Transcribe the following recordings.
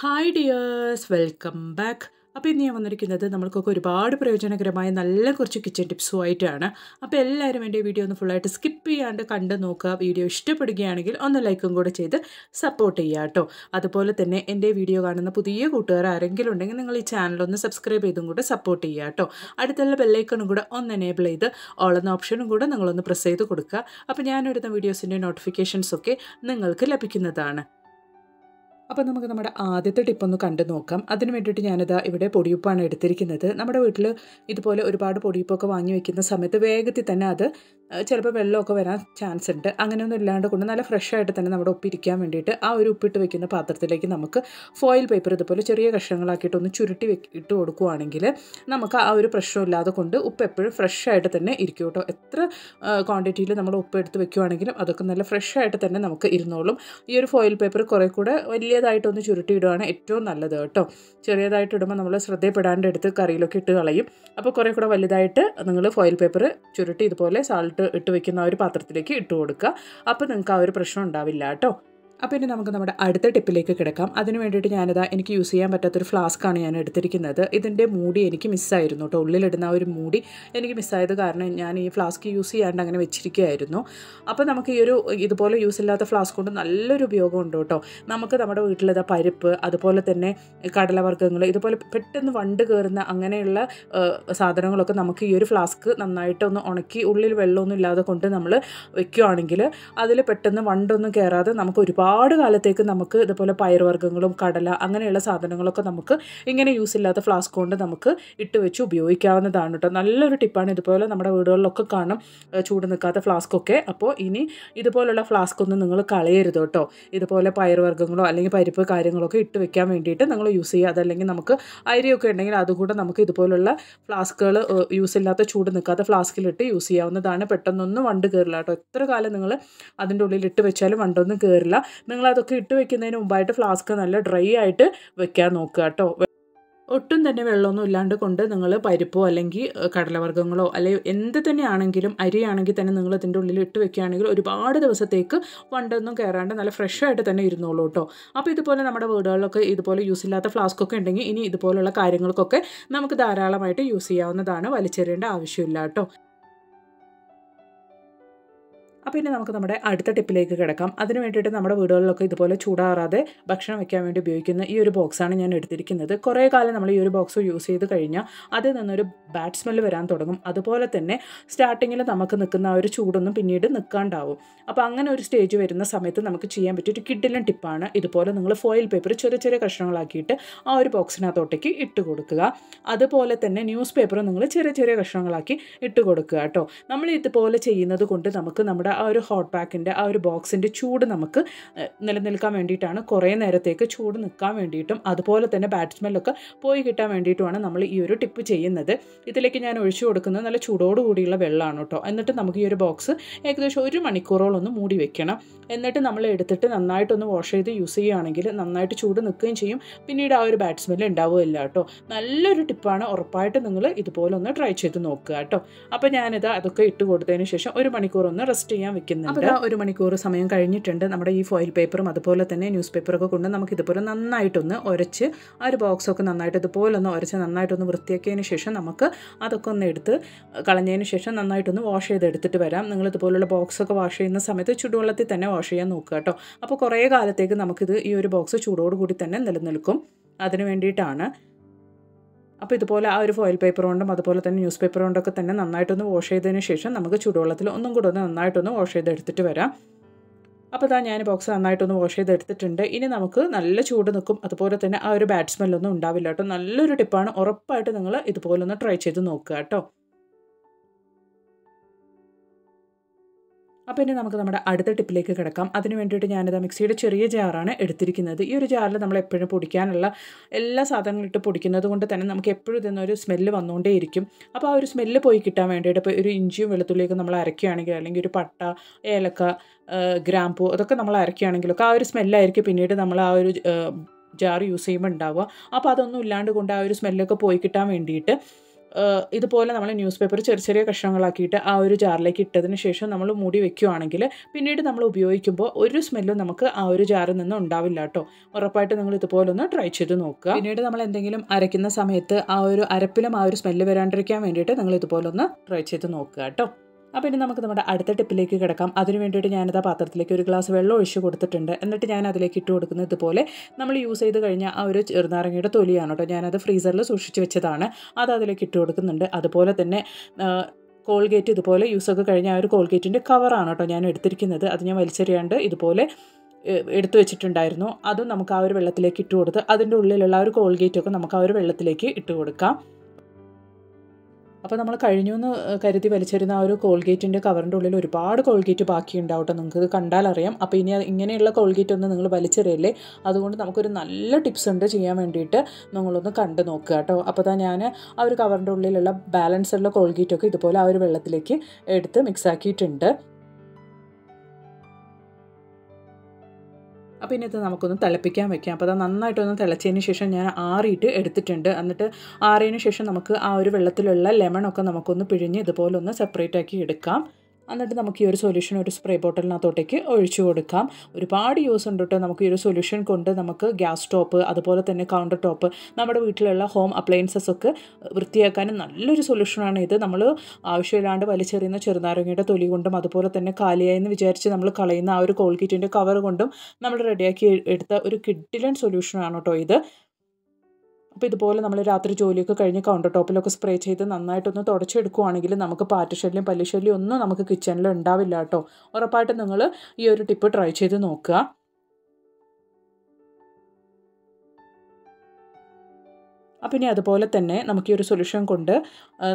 Hi dears, welcome back. അപ്പോൾ ഇന്ന് ഞാൻ വന്നിരിക്കുന്നത് നമ്മൾക്കൊക്കെ ഒരുപാട് പ്രയോജനകരമായ നല്ല കുറച്ച് കിച്ചൺ ടിപ്സുമായിട്ടാണ്. അപ്പോൾ എല്ലാവരും എൻ്റെ വീഡിയോ ഒന്ന് ഫുള്ളായിട്ട് സ്കിപ്പ് ചെയ്യാണ്ട് കണ്ട് നോക്കുക. വീഡിയോ ഇഷ്ടപ്പെടുകയാണെങ്കിൽ ഒന്ന് ലൈക്കും കൂടെ ചെയ്ത് സപ്പോർട്ട് ചെയ്യുക കേട്ടോ. അതുപോലെ തന്നെ എൻ്റെ വീഡിയോ കാണുന്ന പുതിയ കൂട്ടുകാർ ആരെങ്കിലും ഉണ്ടെങ്കിൽ നിങ്ങൾ ഈ ചാനലൊന്ന് സബ്സ്ക്രൈബ് ചെയ്തും കൂടെ സപ്പോർട്ട് ചെയ്യുക കേട്ടോ. അടുത്തുള്ള ബെല്ലൈക്കണും കൂടെ ഒന്ന് എനേബിൾ ചെയ്ത് ഓൾ എന്ന ഓപ്ഷനും കൂടെ നിങ്ങളൊന്ന് പ്രസ് ചെയ്ത് കൊടുക്കുക. അപ്പോൾ ഞാനെടുത്ത വീഡിയോസിൻ്റെ നോട്ടിഫിക്കേഷൻസൊക്കെ നിങ്ങൾക്ക് ലഭിക്കുന്നതാണ്. അപ്പോൾ നമുക്ക് നമ്മുടെ ആദ്യത്തെ ടിപ്പൊന്ന് കണ്ടു നോക്കാം. അതിന് വേണ്ടിയിട്ട് ഞാനിതാ ഇവിടെ പൊടിയുപ്പാണ് എടുത്തിരിക്കുന്നത്. നമ്മുടെ വീട്ടിൽ ഇതുപോലെ ഒരുപാട് പൊടിയുപ്പൊക്കെ വാങ്ങി വെക്കുന്ന സമയത്ത് വേഗത്തിൽ തന്നെ അത് ചിലപ്പോൾ വെള്ളമൊക്കെ വരാൻ ചാൻസ് ഉണ്ട്. അങ്ങനെയൊന്നും ഇല്ലാണ്ട് കൊണ്ട് നല്ല ഫ്രഷായിട്ട് തന്നെ നമ്മുടെ ഉപ്പിരിക്കാൻ വേണ്ടിയിട്ട് ആ ഒരു ഉപ്പിട്ട് വെക്കുന്ന പാത്രത്തിലേക്ക് നമുക്ക് ഫോയിൽ പേപ്പർ ഇതുപോലെ ചെറിയ കഷ്ണങ്ങളാക്കിയിട്ട് ഒന്ന് ചുരുട്ടി ഇട്ട് കൊടുക്കുകയാണെങ്കിൽ നമുക്ക് ആ ഒരു പ്രശ്നമില്ലാതെ കൊണ്ട് ഉപ്പ് എപ്പോഴും ഫ്രഷായിട്ട് തന്നെ ഇരിക്കും കേട്ടോ. എത്ര ക്വാണ്ടിറ്റിയിൽ നമ്മൾ ഉപ്പ് എടുത്ത് വെക്കുകയാണെങ്കിലും അതൊക്കെ നല്ല ഫ്രഷായിട്ട് തന്നെ നമുക്ക് ഇരുന്നോളും. ഈ ഒരു ഫോയിൽ പേപ്പർ കുറേ കൂടെ വലിയതായിട്ടൊന്ന് ചുരുട്ടിയിടുകയാണ് ഏറ്റവും നല്ലത് കേട്ടോ. ചെറിയതായിട്ട് ഇടുമ്പോൾ നമ്മൾ ശ്രദ്ധപ്പെടാണ്ട് എടുത്ത് കറിയിലൊക്കെ ഇട്ട് കളയും. അപ്പോൾ കുറേ കൂടെ വലുതായിട്ട് നിങ്ങൾ ഫോയിൽ പേപ്പർ ചുരുട്ടി ഇതുപോലെ സാൾട്ട് ഇട്ട് വെക്കുന്ന ആ ഒരു പാത്രത്തിലേക്ക് ഇട്ട് കൊടുക്കുക. അപ്പോൾ നിങ്ങൾക്ക് ആ ഒരു പ്രശ്നം ഉണ്ടാവില്ല കേട്ടോ. അപ്പോൾ ഇനി നമുക്ക് നമ്മുടെ അടുത്ത ടിപ്പിലേക്ക് കിടക്കാം. അതിന് വേണ്ടിയിട്ട് എനിക്ക് യൂസ് ചെയ്യാൻ പറ്റാത്തൊരു ഫ്ലാസ്ക്കാണ് ഞാൻ എടുത്തിരിക്കുന്നത്. ഇതിൻ്റെ മൂടി എനിക്ക് മിസ്സായിരുന്നു കേട്ടോ. ഉള്ളിലിടുന്ന ആ ഒരു മൂടി എനിക്ക് മിസ്സായത് കാരണം ഞാൻ ഈ ഫ്ലാസ്ക് യൂസ് ചെയ്യാണ്ട് അങ്ങനെ വെച്ചിരിക്കുകയായിരുന്നു. അപ്പോൾ നമുക്ക് ഈ ഒരു ഇതുപോലെ യൂസ് ഇല്ലാത്ത ഫ്ലാസ്ക് കൊണ്ട് നല്ലൊരു ഉപയോഗമുണ്ട് കേട്ടോ. നമുക്ക് നമ്മുടെ വീട്ടിലിത് പരിപ്പ്, അതുപോലെ തന്നെ കടലവർഗ്ഗങ്ങൾ, ഇതുപോലെ പെട്ടെന്ന് വണ്ട് കയറുന്ന അങ്ങനെയുള്ള സാധനങ്ങളൊക്കെ നമുക്ക് ഈ ഒരു ഫ്ലാസ്ക് നന്നായിട്ടൊന്ന് ഉണക്കി ഉള്ളിൽ വെള്ളമൊന്നും ഇല്ലാതെ കൊണ്ട് നമ്മൾ വെക്കുകയാണെങ്കിൽ അതിൽ പെട്ടെന്ന് വണ്ടൊന്നും കയറാതെ നമുക്ക് ഒരുപാട് കാലത്തേക്ക് നമുക്ക് ഇതുപോലെ പയറുവർഗ്ഗങ്ങളും കടല അങ്ങനെയുള്ള സാധനങ്ങളൊക്കെ നമുക്ക് ഇങ്ങനെ യൂസ് ഇല്ലാത്ത ഫ്ലാസ്ക് കൊണ്ട് നമുക്ക് ഇട്ട് വെച്ച് ഉപയോഗിക്കാവുന്നതാണ് കേട്ടോ. നല്ലൊരു ടിപ്പാണ്. ഇതുപോലെ നമ്മുടെ വീടുകളിലൊക്കെ കാണും ചൂട് നിൽക്കാത്ത ഫ്ലാസ്കൊക്കെ. അപ്പോൾ ഇനി ഇതുപോലുള്ള ഫ്ലാസ്ക് ഒന്നും നിങ്ങൾ കളയരുത് കേട്ടോ. ഇതുപോലെ പയറുവർഗ്ഗങ്ങളോ അല്ലെങ്കിൽ പരിപ്പ് കാര്യങ്ങളൊക്കെ ഇട്ട് വെക്കാൻ വേണ്ടിയിട്ട് നിങ്ങൾ യൂസ് ചെയ്യുക. അതല്ലെങ്കിൽ നമുക്ക് അരിയൊക്കെ ഉണ്ടെങ്കിൽ അതുകൂടെ നമുക്ക് ഇതുപോലുള്ള ഫ്ലാസ്കുകൾ യൂസ് ഇല്ലാത്ത ചൂട് നിൽക്കാത്ത ഫ്ലാസ്കിലിട്ട് യൂസ് ചെയ്യാവുന്നതാണ്. പെട്ടെന്നൊന്നും വണ്ട് കയറില്ല കേട്ടോ. എത്ര കാലം നിങ്ങൾ അതിൻ്റെ ഉള്ളിൽ ഇട്ട് വെച്ചാലും വണ്ടൊന്നും കയറില്ല. നിങ്ങളതൊക്കെ ഇട്ട് വെക്കുന്നതിന് മുമ്പായിട്ട് ഫ്ലാസ്ക് നല്ല ഡ്രൈ ആയിട്ട് വെക്കാൻ നോക്കുക കേട്ടോ. ഒട്ടും തന്നെ വെള്ളമൊന്നും ഇല്ലാണ്ട് കൊണ്ട് നിങ്ങൾ പരിപ്പോ അല്ലെങ്കിൽ കടലവർഗ്ഗങ്ങളോ അല്ലെങ്കിൽ എന്ത് തന്നെയാണെങ്കിലും അരിയാണെങ്കിൽ തന്നെ നിങ്ങൾ ഇതിൻ്റെ ഉള്ളിൽ ഇട്ട് വെക്കുകയാണെങ്കിൽ ഒരുപാട് ദിവസത്തേക്ക് വണ്ടൊന്നും കയറാണ്ട് നല്ല ഫ്രഷായിട്ട് തന്നെ ഇരുന്നോളൂ കേട്ടോ. അപ്പോൾ ഇതുപോലെ നമ്മുടെ വീടുകളിലൊക്കെ ഇതുപോലെ യൂസ് ഇല്ലാത്ത ഫ്ലാസ്കൊക്കെ ഉണ്ടെങ്കിൽ ഇനി ഇതുപോലുള്ള കാര്യങ്ങൾക്കൊക്കെ നമുക്ക് ധാരാളമായിട്ട് യൂസ് ചെയ്യാവുന്നതാണ്. വലിച്ചെറിയേണ്ട ആവശ്യമില്ല കേട്ടോ. അപ്പോൾ ഇനി നമുക്ക് നമ്മുടെ അടുത്ത ടിപ്പിലേക്ക് കിടക്കാം. അതിന് വേണ്ടിയിട്ട് നമ്മുടെ വീടുകളിലൊക്കെ ഇതുപോലെ ചൂടാറാതെ ഭക്ഷണം വെക്കാൻ വേണ്ടി ഉപയോഗിക്കുന്ന ഈ ഒരു ബോക്സാണ് ഞാൻ എടുത്തിരിക്കുന്നത്. കുറേ കാലം നമ്മൾ ഈ ഒരു ബോക്സ് യൂസ് ചെയ്ത് കഴിഞ്ഞാൽ അതിൽ നിന്നൊരു ബാഡ് സ്മെല്ല് വരാൻ തുടങ്ങും. അതുപോലെ തന്നെ സ്റ്റാർട്ടിങ്ങിൽ നമുക്ക് നിൽക്കുന്ന ആ ഒരു ചൂടൊന്നും പിന്നീട് നിൽക്കാണ്ടാവും. അപ്പോൾ അങ്ങനെ ഒരു സ്റ്റേജ് വരുന്ന സമയത്ത് നമുക്ക് ചെയ്യാൻ പറ്റിയ ഒരു കിഡിലൻ ടിപ്പാണ് ഇതുപോലെ നിങ്ങൾ ഫോയിൽ പേപ്പർ ചെറിയ ചെറിയ കഷ്ണങ്ങളാക്കിയിട്ട് ആ ഒരു ബോക്സിനകത്തോട്ടേക്ക് ഇട്ട് കൊടുക്കുക. അതുപോലെ തന്നെ ന്യൂസ് പേപ്പർ നിങ്ങൾ ചെറിയ ചെറിയ കഷ്ണങ്ങളാക്കി ഇട്ട് കൊടുക്കുക കേട്ടോ. നമ്മൾ ഇതുപോലെ ചെയ്യുന്നത് കൊണ്ട് നമുക്ക് നമ്മുടെ ആ ഒരു ഹോട്ട് പാക്കിൻ്റെ ആ ഒരു ബോക്സിൻ്റെ ചൂട് നമുക്ക് നിലനിൽക്കാൻ വേണ്ടിയിട്ടാണ്. കുറേ നേരത്തേക്ക് ചൂട് നിൽക്കാൻ വേണ്ടിയിട്ടും അതുപോലെ തന്നെ ബാഡ് സ്മെല്ലൊക്കെ പോയി കിട്ടാൻ വേണ്ടിയിട്ടുമാണ് നമ്മൾ ഈ ഒരു ടിപ്പ് ചെയ്യുന്നത്. ഇതിലേക്ക് ഞാൻ ഒഴിച്ചു കൊടുക്കുന്നത് നല്ല ചൂടോടുകൂടിയുള്ള വെള്ളമാണ് കേട്ടോ. എന്നിട്ട് നമുക്ക് ഈ ഒരു ബോക്സ് ഏകദേശം 1 മണിക്കൂറോളം ഒന്ന് മൂടി വെക്കണം. എന്നിട്ട് നമ്മൾ എടുത്തിട്ട് നന്നായിട്ടൊന്ന് വാഷ് ചെയ്ത് യൂസ് ചെയ്യുകയാണെങ്കിൽ നന്നായിട്ട് ചൂട് നിൽക്കുകയും ചെയ്യും. പിന്നീട് ആ ഒരു ബാഡ് സ്മെല്ല് ഉണ്ടാവുകയില്ല കേട്ടോ. നല്ലൊരു ടിപ്പാണ്. ഉറപ്പായിട്ട് നിങ്ങൾ ഇതുപോലെ ഒന്ന് ട്രൈ ചെയ്ത് നോക്കുക കേട്ടോ. അപ്പോൾ ഞാനിത് അതൊക്കെ ഇട്ട് കൊടുത്തതിന് ശേഷം 1 മണിക്കൂർ ഒന്ന് റെസ്റ്റ് ചെയ്യാൻ വെക്കുന്നുണ്ട്. അപ്പോൾ 1 മണിക്കൂർ സമയം കഴിഞ്ഞിട്ടുണ്ട്. നമ്മുടെ ഈ ഫോയിൽ പേപ്പറും അതുപോലെ തന്നെ ന്യൂസ് പേപ്പറൊക്കെ കൊണ്ട് നമുക്ക് ഇതുപോലെ നന്നായിട്ടൊന്ന് ഉരച്ച് ആ ഒരു ബോക്സൊക്കെ നന്നായിട്ട് ഇതുപോലെ ഒന്ന് ഉരച്ച് നന്നായിട്ടൊന്ന് വൃത്തിയാക്കിയതിന് ശേഷം നമുക്ക് അതൊക്കെ ഒന്ന് എടുത്ത് കളഞ്ഞതിന് ശേഷം നന്നായിട്ടൊന്ന് വാഷ് ചെയ്തെടുത്തിട്ട് വരാം. നിങ്ങൾ ഇതുപോലുള്ള ബോക്സൊക്കെ വാഷ് ചെയ്യുന്ന സമയത്ത് ചൂടുവെള്ളത്തിൽ തന്നെ വാഷ് ചെയ്യാൻ നോക്കുക കേട്ടോ. അപ്പോൾ കുറേ കാലത്തേക്ക് നമുക്കിത് ഈ ഒരു ബോക്സ് ചൂടോടുകൂടി തന്നെ നിലനിൽക്കും. അതിന് വേണ്ടിയിട്ടാണ്. അപ്പോൾ ഇതുപോലെ ആ ഒരു ഫോയിൽ പേപ്പർ കൊണ്ടും അതുപോലെ തന്നെ ന്യൂസ് പേപ്പർ കൊണ്ടൊക്കെ തന്നെ നന്നായിട്ടൊന്ന് വാഷ് ചെയ്തതിന് ശേഷം നമുക്ക് ചൂടുവെള്ളത്തിൽ ഒന്നും കൂടെ ഒന്ന് നന്നായിട്ടൊന്ന് വാഷ് ചെയ്തെടുത്തിട്ട് വരാം. അപ്പോൾ ഞാൻ ബോക്സ് നന്നായിട്ടൊന്ന് വാഷ് ചെയ്തെടുത്തിട്ടുണ്ട്. ഇനി നമുക്ക് നല്ല ചൂട് നിൽക്കും. അതുപോലെ തന്നെ ആ ഒരു ബാഡ് സ്മെല്ലൊന്നും ഉണ്ടാവില്ല കേട്ടോ. നല്ലൊരു ടിപ്പാണ്. ഉറപ്പായിട്ട് നിങ്ങൾ ഇതുപോലെ ഒന്ന് ട്രൈ ചെയ്ത് നോക്കുക കേട്ടോ. അപ്പോൾ ഇനി നമുക്ക് നമ്മുടെ അടുത്ത ടിപ്പിലേക്ക് കിടക്കാം. അതിന് വേണ്ടിയിട്ട് ഞാനിത് മിക്സിയുടെ ചെറിയ ജാറാണ് എടുത്തിരിക്കുന്നത്. ഈ ഒരു ജാറിൽ നമ്മൾ എപ്പോഴും പൊടിക്കാനുള്ള എല്ലാ സാധനങ്ങളും ഇട്ട് പൊടിക്കുന്നത് കൊണ്ട് തന്നെ നമുക്ക് എപ്പോഴും ഇതിനൊരു സ്മെല്ല് വന്നുകൊണ്ടേയിരിക്കും. അപ്പോൾ ആ ഒരു സ്മെല്ല് പോയി കിട്ടാൻ വേണ്ടിയിട്ട് ഇപ്പോൾ ഒരു ഇഞ്ചിയും വെളുത്തുള്ളിയൊക്കെ നമ്മൾ അരയ്ക്കുകയാണെങ്കിൽ അല്ലെങ്കിൽ ഒരു പട്ട, ഏലക്ക, ഗ്രാമ്പൂ അതൊക്കെ നമ്മൾ അരയ്ക്കുകയാണെങ്കിലൊക്കെ ആ ഒരു സ്മെല്ലായിരിക്കും പിന്നീട് നമ്മൾ ആ ഒരു ജാർ യൂസ് ചെയ്യുമ്പോൾ ഉണ്ടാവുക. അപ്പോൾ അതൊന്നും ഇല്ലാണ്ട് കൊണ്ട് ആ ഒരു സ്മെല്ലൊക്കെ പോയി കിട്ടാൻ വേണ്ടിയിട്ട് ഇതുപോലെ നമ്മൾ ന്യൂസ് പേപ്പർ ചെറിയ ചെറിയ കഷ്ണങ്ങളാക്കിയിട്ട് ആ ഒരു ജാറിലേക്ക് ഇട്ടതിന് ശേഷം നമ്മൾ മൂടി വെക്കുകയാണെങ്കിൽ പിന്നീട് നമ്മൾ ഉപയോഗിക്കുമ്പോൾ ഒരു സ്മെല്ലും നമുക്ക് ആ ഒരു ജാറിൽ നിന്ന് ഉണ്ടാവില്ല കേട്ടോ. ഉറപ്പായിട്ട് നിങ്ങൾ ഇതുപോലെ ഒന്ന് ട്രൈ ചെയ്ത് നോക്കുക. പിന്നീട് നമ്മൾ എന്തെങ്കിലും അരയ്ക്കുന്ന സമയത്ത് ആ ഒരു അരപ്പിലും ആ ഒരു സ്മെല്ല് വരാണ്ടിരിക്കാൻ വേണ്ടിയിട്ട് നിങ്ങൾ ഇതുപോലെ ഒന്ന് ട്രൈ ചെയ്ത് നോക്കുക കേട്ടോ. അപ്പോൾ ഇനി നമുക്ക് നമ്മുടെ അടുത്ത ടിപ്പിലേക്ക് കിടക്കാം. അതിന് വേണ്ടിയിട്ട് ഞാനിതാ പാത്രത്തിലേക്ക് ഒരു ഗ്ലാസ് വെള്ളം ഒഴിച്ച് കൊടുത്തിട്ടുണ്ട്. എന്നിട്ട് ഞാൻ അതിലേക്ക് ഇട്ട് കൊടുക്കുന്നത് ഇതുപോലെ നമ്മൾ യൂസ് ചെയ്ത് കഴിഞ്ഞാൽ ആ ഒരു ചെറുനാരങ്ങയുടെ തൊലിയാണ് കേട്ടോ. ഞാനത് ഫ്രീസറിൽ സൂക്ഷിച്ച് വെച്ചതാണ്. അത് അതിലേക്ക് ഇട്ട് കൊടുക്കുന്നുണ്ട്. അതുപോലെ തന്നെ കോൾഗേറ്റ് ഇതുപോലെ യൂസൊക്കെ കഴിഞ്ഞ ആ ഒരു കോൾഗേറ്റിൻ്റെ കവറാണ് കേട്ടോ ഞാൻ എടുത്തിരിക്കുന്നത്. അത് ഞാൻ വലിച്ചെറിയാണ്ട് ഇതുപോലെ എടുത്തു വെച്ചിട്ടുണ്ടായിരുന്നു. അതും നമുക്ക് ആ ഒരു വെള്ളത്തിലേക്ക് ഇട്ട് കൊടുത്ത് അതിൻ്റെ ഉള്ളിലുള്ള ആ ഒരു കോൾഗേറ്റൊക്കെ നമുക്ക് ആ ഒരു വെള്ളത്തിലേക്ക് ഇട്ട് കൊടുക്കാം. അപ്പോൾ നമ്മൾ കഴിഞ്ഞു എന്ന് കരുതി വലിച്ചിരുന്ന ആ ഒരു കോൾഗേറ്റിൻ്റെ കവറിൻ്റെ ഉള്ളിൽ ഒരുപാട് കോൾഗേറ്റ് ബാക്കിയുണ്ടാവും കേട്ടോ. നിങ്ങൾക്ക് കണ്ടാൽ അറിയാം. അപ്പോൾ ഇനി ഇങ്ങനെയുള്ള കോൾഗേറ്റ് ഒന്നും നിങ്ങൾ വലിച്ചെറിയല്ലേ. അതുകൊണ്ട് നമുക്കൊരു നല്ല ടിപ്സ് ഉണ്ട് ചെയ്യാൻ വേണ്ടിയിട്ട്. നിങ്ങളൊന്ന് കണ്ടു നോക്കുക കേട്ടോ. അപ്പോൾ ഞാൻ ആ ഒരു കവറിൻ്റെ ഉള്ളിലുള്ള ബാലൻസ് ഉള്ള കോൾഗേറ്റൊക്കെ ഇതുപോലെ ആ ഒരു വെള്ളത്തിലേക്ക് എടുത്ത് മിക്സ് ആക്കിയിട്ടുണ്ട്. അപ്പോൾ ഇനി ഇത് നമുക്കൊന്ന് തിളപ്പിക്കാൻ വെക്കാം. അപ്പോൾ അത് നന്നായിട്ടൊന്ന് തിളച്ചതിന് ശേഷം ഞാൻ ആറിയിട്ട് എടുത്തിട്ടുണ്ട്. എന്നിട്ട് ആറിയതിന് ശേഷം നമുക്ക് ആ ഒരു വെള്ളത്തിലുള്ള ലെമണൊക്കെ നമുക്കൊന്ന് പിഴിഞ്ഞ് ഇതുപോലെ ഒന്ന് സെപ്പറേറ്റ് ആക്കി എടുക്കാം. എന്നിട്ട് നമുക്ക് ഈ ഒരു സൊല്യൂഷൻ ഒരു സ്പ്രേ ബോട്ടിലിനകത്തോട്ടേക്ക് ഒഴിച്ചു കൊടുക്കാം. ഒരുപാട് യൂസ് ഉണ്ട് കേട്ടോ. നമുക്ക് ഈ ഒരു സൊല്യൂഷൻ കൊണ്ട് നമുക്ക് ഗ്യാസ് ടോപ്പ് അതുപോലെ തന്നെ കൗണ്ടർ ടോപ്പ് നമ്മുടെ വീട്ടിലുള്ള ഹോം അപ്ലയൻസസ് ഒക്കെ വൃത്തിയാക്കാനും നല്ലൊരു സൊല്യൂഷനാണ് ഇത്. നമ്മൾ ആവശ്യമില്ലാണ്ട് വലിച്ചെറിയുന്ന ചെറുനാരങ്ങയുടെ തൊലി കൊണ്ടും അതുപോലെ തന്നെ കാലിയായെന്ന് വിചാരിച്ച് നമ്മൾ കളയുന്ന ആ ഒരു കോൾഗേറ്റിൻ്റെ കവർ കൊണ്ടും നമ്മൾ റെഡിയാക്കി എടുത്ത ഒരു കിഡിലൻ സൊല്യൂഷനാണ് കേട്ടോ ഇത്. അപ്പോൾ ഇതുപോലെ നമ്മൾ രാത്രി ജോലിയൊക്കെ കഴിഞ്ഞ് കൗണ്ടർ ടോപ്പിലൊക്കെ സ്പ്രേ ചെയ്ത് നന്നായിട്ടൊന്ന് തുടച്ചെടുക്കുകയാണെങ്കിൽ നമുക്ക് പാറ്റശല്യം പല്ലിശല്യം ഒന്നും നമുക്ക് കിച്ചണിൽ ഉണ്ടാവില്ല കേട്ടോ. ഉറപ്പായിട്ടും നിങ്ങൾ ഈ ഒരു ടിപ്പ് ട്രൈ ചെയ്ത് നോക്കുക. അപ്പോൾ ഇനി അതുപോലെ തന്നെ നമുക്ക് ഈ ഒരു സൊല്യൂഷൻ കൊണ്ട്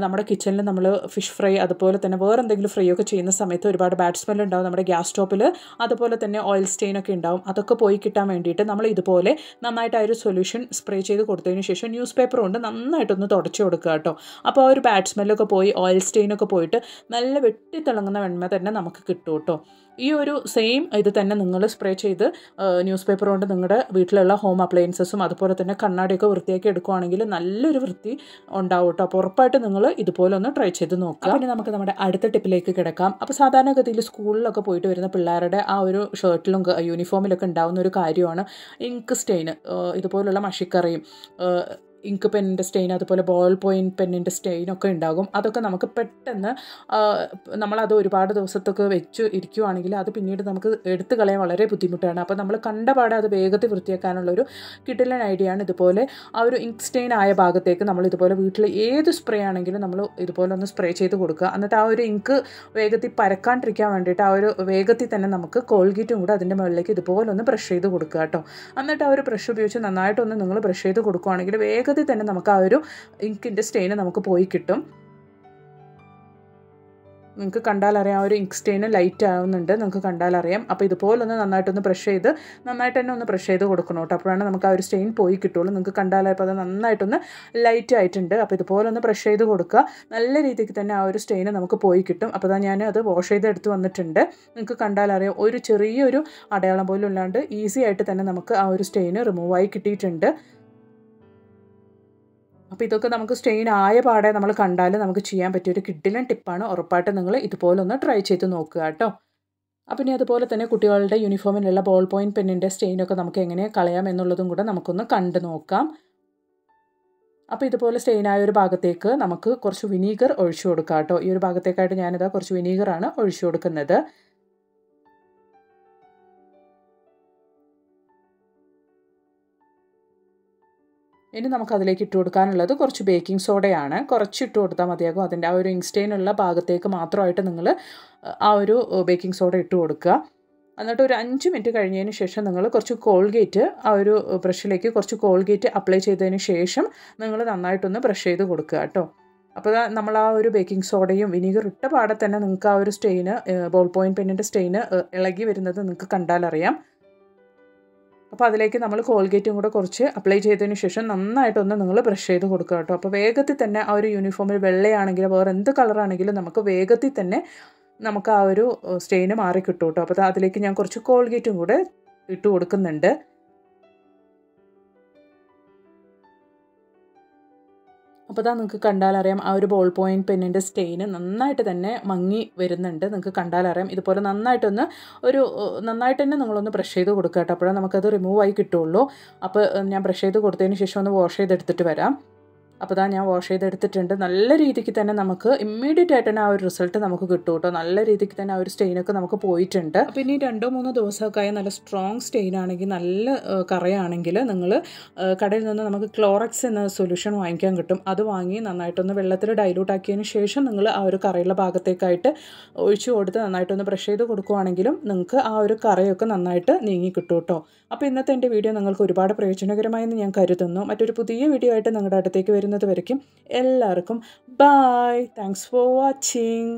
നമ്മുടെ കിച്ചണിൽ നമ്മൾ ഫിഷ് ഫ്രൈ അതുപോലെ തന്നെ വേറെ എന്തെങ്കിലും ഫ്രൈ ഒക്കെ ചെയ്യുന്ന സമയത്ത് ഒരുപാട് ബാഡ് സ്മെൽ ഉണ്ടാവും നമ്മുടെ ഗ്യാസ് സ്റ്റോപ്പിൽ. അതുപോലെ തന്നെ ഓയിൽ സ്റ്റെയിൻ ഒക്കെ ഉണ്ടാവും. അതൊക്കെ പോയി കിട്ടാൻ വേണ്ടിയിട്ട് നമ്മൾ ഇതുപോലെ നന്നായിട്ട് ആ ഒരു സൊല്യൂഷൻ സ്പ്രേ ചെയ്ത് കൊടുത്തതിന് ശേഷം ന്യൂസ് പേപ്പർ കൊണ്ട് നന്നായിട്ടൊന്ന് തുടച്ചു കൊടുക്കുക കേട്ടോ. അപ്പോൾ ആ ഒരു ബാഡ് സ്മെല്ലൊക്കെ പോയി ഓയിൽ സ്റ്റെയിനൊക്കെ പോയിട്ട് നല്ല വെട്ടിത്തിളങ്ങുന്ന വെണ്മ തന്നെ നമുക്ക് കിട്ടും കേട്ടോ. ഈ ഒരു സെയിം ഇത് തന്നെ നിങ്ങൾ സ്പ്രേ ചെയ്ത് ന്യൂസ് പേപ്പർ കൊണ്ട് നിങ്ങളുടെ വീട്ടിലുള്ള ഹോം അപ്ലയൻസസും അതുപോലെ തന്നെ കണ്ണാടിയൊക്കെ വൃത്തിയാക്കി എടുക്കുകയാണെങ്കിൽ നല്ലൊരു വൃത്തി ഉണ്ടാവും കേട്ടോ. അപ്പോൾ ഉറപ്പായിട്ട് നിങ്ങൾ ഇതുപോലെ ഒന്ന് ട്രൈ ചെയ്ത് നോക്കുക. പിന്നെ നമുക്ക് നമ്മുടെ അടുത്ത ടിപ്പിലേക്ക് കിടക്കാം. അപ്പോൾ സാധാരണഗതിയിൽ സ്കൂളിലൊക്കെ പോയിട്ട് വരുന്ന പിള്ളേരുടെ ആ ഒരു ഷർട്ടിലും യൂണിഫോമിലൊക്കെ ഉണ്ടാകുന്ന ഒരു കാര്യമാണ് ഇങ്ക് സ്റ്റെയിൻ. ഇതുപോലുള്ള മഷിക്കറയും ഇങ്ക് പെന്നിൻ്റെ സ്റ്റെയിൻ അതുപോലെ ബോൾ പോയിൻറ്റ് പെന്നിൻ്റെ സ്റ്റെയിനൊക്കെ ഉണ്ടാകും. അതൊക്കെ നമുക്ക് പെട്ടെന്ന് നമ്മളത് ഒരുപാട് ദിവസത്തൊക്കെ വെച്ച് ഇരിക്കുകയാണെങ്കിൽ അത് പിന്നീട് നമുക്ക് എടുത്തു കളയാൻ വളരെ ബുദ്ധിമുട്ടാണ്. അപ്പോൾ നമ്മൾ കണ്ടപാടെ അത് വേഗത്തിൽ വൃത്തിയാക്കാനുള്ളൊരു കിടിലൻ ഐഡിയ ആണ് ഇതുപോലെ ആ ഒരു ഇങ്ക് സ്റ്റെയിൻ ആയ ഭാഗത്തേക്ക് നമ്മൾ ഇതുപോലെ വീട്ടിൽ ഏത് സ്പ്രേ ആണെങ്കിലും നമ്മൾ ഇതുപോലെ ഒന്ന് സ്പ്രേ ചെയ്ത് കൊടുക്കുക. എന്നിട്ട് ആ ഒരു ഇങ്ക് വേഗത്തിൽ പരക്കാണ്ടിരിക്കാൻ വേണ്ടിയിട്ട് ആ ഒരു വേഗത്തിൽ തന്നെ നമുക്ക് കോൾഗേറ്റും കൂടെ അതിൻ്റെ മുകളിലേക്ക് ഇതുപോലെ ഒന്ന് ബ്രഷ് ചെയ്ത് കൊടുക്കുക കേട്ടോ. എന്നിട്ട് ആ ഒരു ബ്രഷ് ഉപയോഗിച്ച് നന്നായിട്ടൊന്ന് നിങ്ങൾ ബ്രഷ് ചെയ്ത് കൊടുക്കുകയാണെങ്കിൽ വേഗത്തിൽ തന്നെ നമുക്ക് ആ ഒരു ഇങ്കിൻ്റെ സ്റ്റെയിന് നമുക്ക് പോയി കിട്ടും. നിങ്ങൾക്ക് കണ്ടാലറിയാം ആ ഒരു ഇങ്ക് സ്റ്റെയിന് ലൈറ്റ് ആവുന്നുണ്ട്. നിങ്ങൾക്ക് കണ്ടാലറിയാം. അപ്പോൾ ഇതുപോലൊന്ന് നന്നായിട്ടൊന്ന് ബ്രഷ് ചെയ്ത് നന്നായിട്ട് തന്നെ ഒന്ന് ബ്രഷ് ചെയ്ത് കൊടുക്കണം കേട്ടോ. അപ്പോഴാണ് നമുക്ക് ആ ഒരു സ്റ്റെയിൻ പോയി കിട്ടുള്ളൂ. നിങ്ങൾക്ക് കണ്ടാലപ്പോൾ അത് നന്നായിട്ടൊന്ന് ലൈറ്റ് ആയിട്ടുണ്ട്. അപ്പോൾ ഇതുപോലൊന്ന് ബ്രഷ് ചെയ്ത് കൊടുക്കുക. നല്ല രീതിക്ക് തന്നെ ആ ഒരു സ്റ്റെയിന് നമുക്ക് പോയി കിട്ടും. അപ്പോൾ ഞാൻ അത് വാഷ് ചെയ്ത് എടുത്ത് വന്നിട്ടുണ്ട്. നിങ്ങൾക്ക് കണ്ടാലറിയാം ഒരു ചെറിയൊരു അടയാളം പോലും ഇല്ലാണ്ട് ഈസി ആയിട്ട് തന്നെ നമുക്ക് ആ ഒരു സ്റ്റെയിന് റിമൂവ് ആയി കിട്ടിയിട്ടുണ്ട്. അപ്പോൾ ഇതൊക്കെ നമുക്ക് സ്ട്രെയിൻ ആയ പാടെ നമ്മൾ കണ്ടാൽ നമുക്ക് ചെയ്യാൻ പറ്റിയൊരു കിഡിലൻ ടിപ്പാണ്. ഉറപ്പായിട്ട് നിങ്ങൾ ഇതുപോലെ ഒന്ന് ട്രൈ ചെയ്ത് നോക്കുക കേട്ടോ. അപ്പം ഇനി അതുപോലെ തന്നെ കുട്ടികളുടെ യൂണിഫോമിലുള്ള ബോൾ പോയിൻറ്റ് പെന്നിൻ്റെ സ്റ്റെയിനൊക്കെ നമുക്ക് എങ്ങനെ കളയാം എന്നുള്ളതും കൂടെ നമുക്കൊന്ന് കണ്ടു നോക്കാം. അപ്പോൾ ഇതുപോലെ സ്റ്റെയിനായ ഒരു ഭാഗത്തേക്ക് നമുക്ക് കുറച്ച് വിനീഗർ ഒഴിച്ചു കൊടുക്കാം കേട്ടോ. ഈ ഒരു ഭാഗത്തേക്കായിട്ട് ഞാനിതാ കുറച്ച് വിനീഗറാണ് ഒഴിച്ചു കൊടുക്കുന്നത്. ഇനി നമുക്കതിലേക്ക് ഇട്ട് കൊടുക്കാനുള്ളത് കുറച്ച് ബേക്കിംഗ് സോഡയാണ്. കുറച്ച് ഇട്ട് കൊടുത്താൽ മതിയാകും. അതിൻ്റെ ആ ഒരു ഇങ്ക് സ്റ്റെയിനുള്ള ഭാഗത്തേക്ക് മാത്രമായിട്ട് നിങ്ങൾ ആ ഒരു ബേക്കിംഗ് സോഡ ഇട്ട് കൊടുക്കുക. എന്നിട്ട് ഒരു 5 മിനിറ്റ് കഴിഞ്ഞതിന് ശേഷം നിങ്ങൾ കുറച്ച് കോൾഗേറ്റ് ആ ഒരു ബ്രഷിലേക്ക് കുറച്ച് കോൾഗേറ്റ് അപ്ലൈ ചെയ്തതിന് ശേഷം നിങ്ങൾ നന്നായിട്ടൊന്ന് ബ്രഷ് ചെയ്ത് കൊടുക്കുക കേട്ടോ. അപ്പോൾ നമ്മൾ ആ ഒരു ബേക്കിംഗ് സോഡയും വിനീഗർ ഇട്ട പാടെ തന്നെ നിങ്ങൾക്ക് ആ ഒരു സ്റ്റെയിന് ബോൾ പോയിൻറ്റ് പെന്നിൻ്റെ സ്റ്റെയിന് ഇളകി വരുന്നത് നിങ്ങൾക്ക് കണ്ടാലറിയാം. അപ്പോൾ അതിലേക്ക് നമ്മൾ കോൾഗേറ്റും കൂടെ കുറച്ച് അപ്ലൈ ചെയ്തതിന് ശേഷം നന്നായിട്ടൊന്ന് നിങ്ങൾ ബ്രഷ് ചെയ്ത് കൊടുക്കുക കേട്ടോ. അപ്പോൾ വേഗത്തിൽ തന്നെ ആ ഒരു യൂണിഫോമിൽ വെള്ളയാണെങ്കിലും വേറെ എന്ത് കളറാണെങ്കിലും നമുക്ക് വേഗത്തിൽ തന്നെ നമുക്ക് ആ ഒരു സ്റ്റെയിന് മാറി കിട്ടും കേട്ടോ. അപ്പോൾ അതിലേക്ക് ഞാൻ കുറച്ച് കോൾഗേറ്റും കൂടെ ഇട്ട് കൊടുക്കുന്നുണ്ട്. അപ്പോൾ അതാ നിങ്ങൾക്ക് കണ്ടാലറിയാം ആ ഒരു ബോൾ പോയിൻറ്റ് പെന്നിൻ്റെ സ്റ്റെയിന് നന്നായിട്ട് തന്നെ മങ്ങി വരുന്നുണ്ട്. നിങ്ങൾക്ക് കണ്ടാലറിയാം ഇതുപോലെ നന്നായിട്ട് തന്നെ നിങ്ങളൊന്ന് ബ്രഷ് ചെയ്ത് കൊടുക്കുക കേട്ടോ. അപ്പോഴേ നമുക്കത് റിമൂവ് ആയി കിട്ടുള്ളൂ. അപ്പോൾ ഞാൻ ബ്രഷ് ചെയ്ത് കൊടുത്തതിന് ശേഷം ഒന്ന് വാഷ് ചെയ്തെടുത്തിട്ട് വരാം. അപ്പോൾ ഇതാ ഞാൻ വാഷ് ചെയ്തെടുത്തിട്ടുണ്ട്. നല്ല രീതിക്ക് തന്നെ നമുക്ക് ഇമ്മീഡിയറ്റ് ആയിട്ട് തന്നെ ആ ഒരു റിസൾട്ട് നമുക്ക് കിട്ടും കേട്ടോ. നല്ല രീതിക്ക് തന്നെ ആ ഒരു സ്റ്റെയിനൊക്കെ നമുക്ക് പോയിട്ടുണ്ട്. അപ്പോൾ ഇനി 2-3 ദിവസമൊക്കെ ആയി നല്ല സ്ട്രോങ് സ്റ്റെയിൻ ആണെങ്കിൽ, നല്ല കറയാണെങ്കിൽ നിങ്ങൾ കടയിൽ നിന്ന് നമുക്ക് ക്ലോറക്സ് എന്ന സൊല്യൂഷൻ വാങ്ങിക്കാൻ കിട്ടും. അത് വാങ്ങി നന്നായിട്ടൊന്ന് വെള്ളത്തിൽ ഡൈലൂട്ട് ആക്കിയതിന് ശേഷം നിങ്ങൾ ആ ഒരു കറയുള്ള ഭാഗത്തേക്കായിട്ട് ഒഴിച്ചു കൊടുത്ത് നന്നായിട്ടൊന്ന് ബ്രഷ് ചെയ്ത് കൊടുക്കുകയാണെങ്കിലും നിങ്ങൾക്ക് ആ ഒരു കറയൊക്കെ നന്നായിട്ട് നീങ്ങി കിട്ടും കേട്ടോ. അപ്പോൾ ഇന്നത്തെ എൻ്റെ വീഡിയോ നിങ്ങൾക്ക് ഒരുപാട് പ്രയോജനകരമായെന്ന് ഞാൻ കരുതുന്നു. മറ്റൊരു പുതിയ വീഡിയോ ആയിട്ട് നിങ്ങളുടെ അടുത്തേക്ക് വരുന്നത് വരയ്ക്കും എല്ലാവർക്കും ബൈ. Thanks for watching.